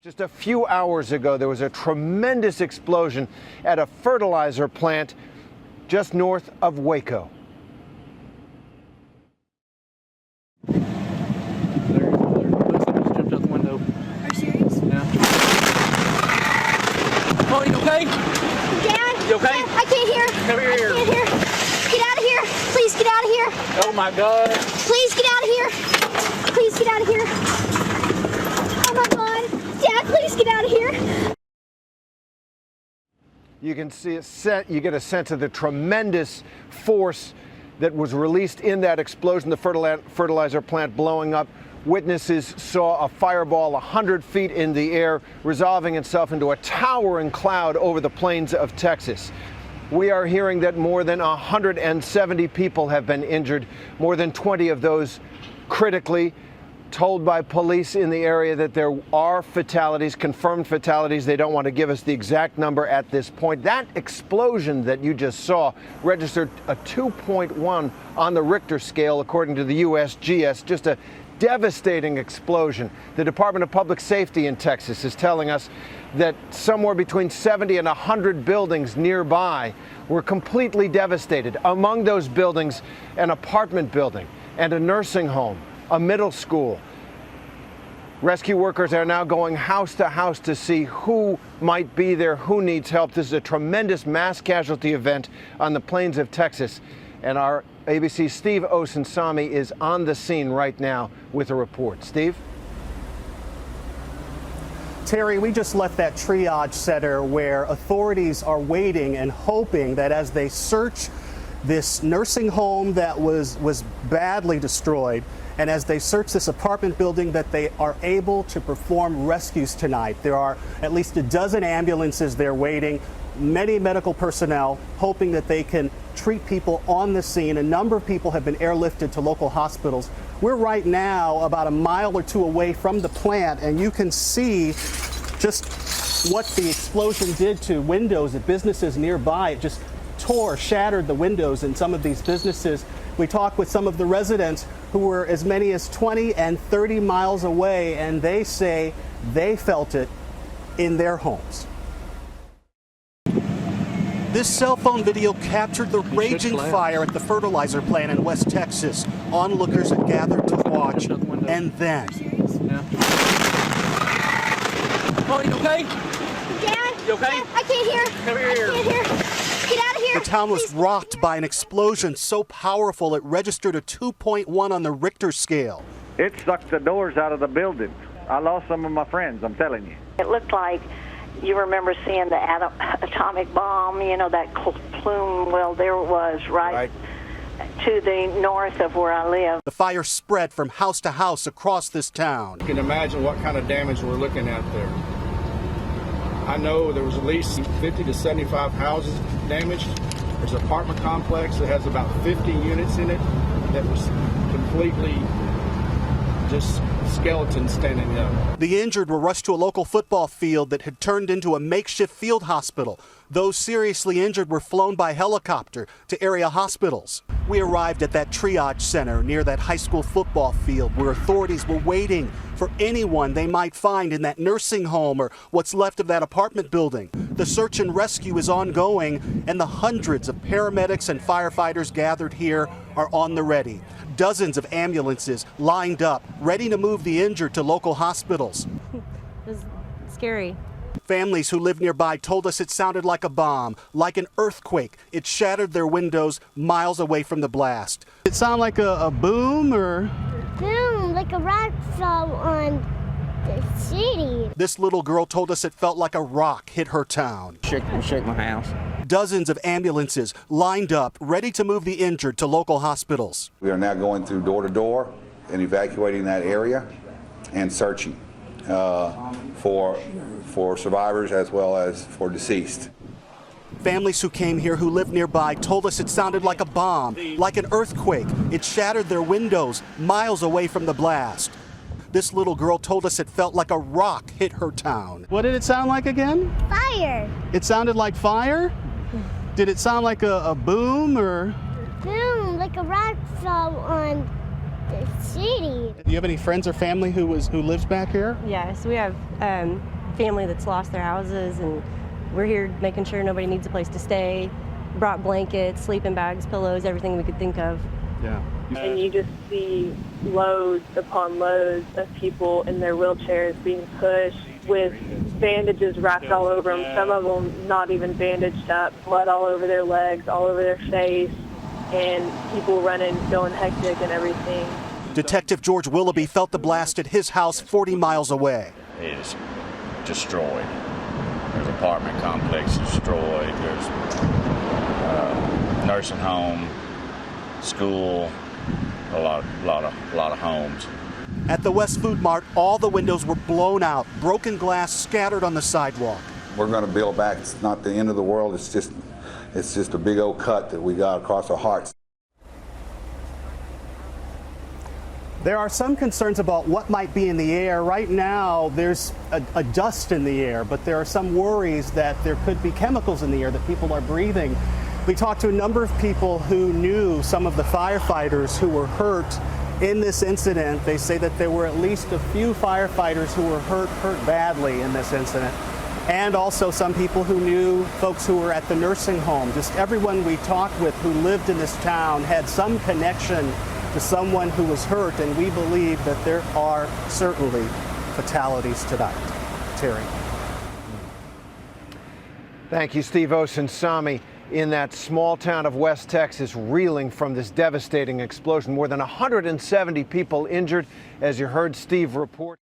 Just a few hours ago, there was a tremendous explosion at a fertilizer plant just north of Waco. There. Looks like it just jumped out the window. Are you serious? Yeah. Oh, you okay? Dad? You okay? I can't hear. Come here. I can't hear. Get out of here. Please get out of here. Oh my God. Please get out of here. Please get out of here. Oh my God. Dad, please get out of here. You can see you get a sense of the tremendous force that was released in that explosion, the fertilizer plant blowing up. Witnesses saw a fireball 100 feet in the air, resolving itself into a towering cloud over the plains of Texas. We are hearing that more than 170 people have been injured, more than 20 of those critically. Told by police in the area that there are fatalities, confirmed fatalities. They don't want to give us the exact number at this point. That explosion that you just saw registered a 2.1 on the Richter scale, according to the USGS. Just a devastating explosion. The Department of Public Safety in Texas is telling us that somewhere between 70 and 100 buildings nearby were completely devastated. Among those buildings, an apartment building and a nursing home, a middle school. Rescue workers are now going house to house to see who might be there, who needs help. This is a tremendous mass casualty event on the plains of Texas. And our ABC's Steve Osunsami is on the scene right now with a report. Steve? Terry, we just left that triage center where authorities are waiting and hoping that as they search this nursing home that was badly destroyed, and as they search this apartment building, that they are able to perform rescues tonight. There are at least a dozen ambulances there waiting, many medical personnel hoping that they can treat people on the scene. A number of people have been airlifted to local hospitals. We're right now about a mile or two away from the plant, and you can see just what the explosion did to windows at businesses nearby. It just shattered the windows in some of these businesses. We talked with some of the residents who were as many as 20 and 30 miles away, and they say they felt it in their homes. This cell phone video captured the raging fire at the fertilizer plant in West Texas. Onlookers had gathered to watch, and then... Yeah. Oh, you okay? Dad? You okay? Dad, I can't hear. Come here. I can't hear. Get out of here. The town was rocked by an explosion so powerful it registered a 2.1 on the Richter scale. It sucked the doors out of the building. I lost some of my friends, I'm telling you. It looked like you remember seeing the atomic bomb, you know, that plume. Well, there it was right to the north of where I live. The fire spread from house to house across this town. You can imagine what kind of damage we're looking at there. I know there was at least 50 to 75 houses damaged. There's an apartment complex that has about 50 units in it that was completely just skeletons standing up. The injured were rushed to a local football field that had turned into a makeshift field hospital. Those seriously injured were flown by helicopter to area hospitals. We arrived at that triage center near that high school football field where authorities were waiting for anyone they might find in that nursing home or what's left of that apartment building. The search and rescue is ongoing, and the hundreds of paramedics and firefighters gathered here are on the ready. Dozens of ambulances lined up, ready to move the injured to local hospitals. It was scary. Families who live nearby told us it sounded like a bomb, like an earthquake. It shattered their windows miles away from the blast. It sounded like a boom or? Boom, like a rock fell on the city. This little girl told us it felt like a rock hit her town. Shake my house. Dozens of ambulances lined up, ready to move the injured to local hospitals. We are now going through door to door and evacuating that area and searching for survivors as well as for deceased. Families who came here who live nearby told us it sounded like a bomb, like an earthquake. It shattered their windows miles away from the blast. This little girl told us it felt like a rock hit her town. What did it sound like again? Fire. It sounded like fire? Did it sound like a boom or? Boom, like a rock fell on the city. Do you have any friends or family who lives back here? Yeah, so we have family that's lost their houses, and we're here making sure nobody needs a place to stay. Brought blankets, sleeping bags, pillows, everything we could think of. Yeah. And you just see loads upon loads of people in their wheelchairs being pushed with bandages wrapped all over them, some of them not even bandaged up, blood all over their legs, all over their face, and people running, going hectic and everything. Detective George Willoughby felt the blast at his house 40 miles away. It is destroyed. There's apartment complex destroyed. There's nursing home, school, a lot of homes. At the West Food Mart, all the windows were blown out, broken glass scattered on the sidewalk. We're going to build back. It's not the end of the world. It's just a big old cut that we got across our hearts. There are some concerns about what might be in the air. Right now, there's a dust in the air, but there are some worries that there could be chemicals in the air that people are breathing. We talked to a number of people who knew some of the firefighters who were hurt in this incident. They say that there were at least a few firefighters who were hurt badly in this incident. And also some people who knew folks who were at the nursing home. Just everyone we talked with who lived in this town had some connection to someone who was hurt, and we believe that there are certainly fatalities tonight. Terry. Thank you, Steve Osunsami. In that small town of West Texas, reeling from this devastating explosion. More than 170 people injured, as you heard Steve report.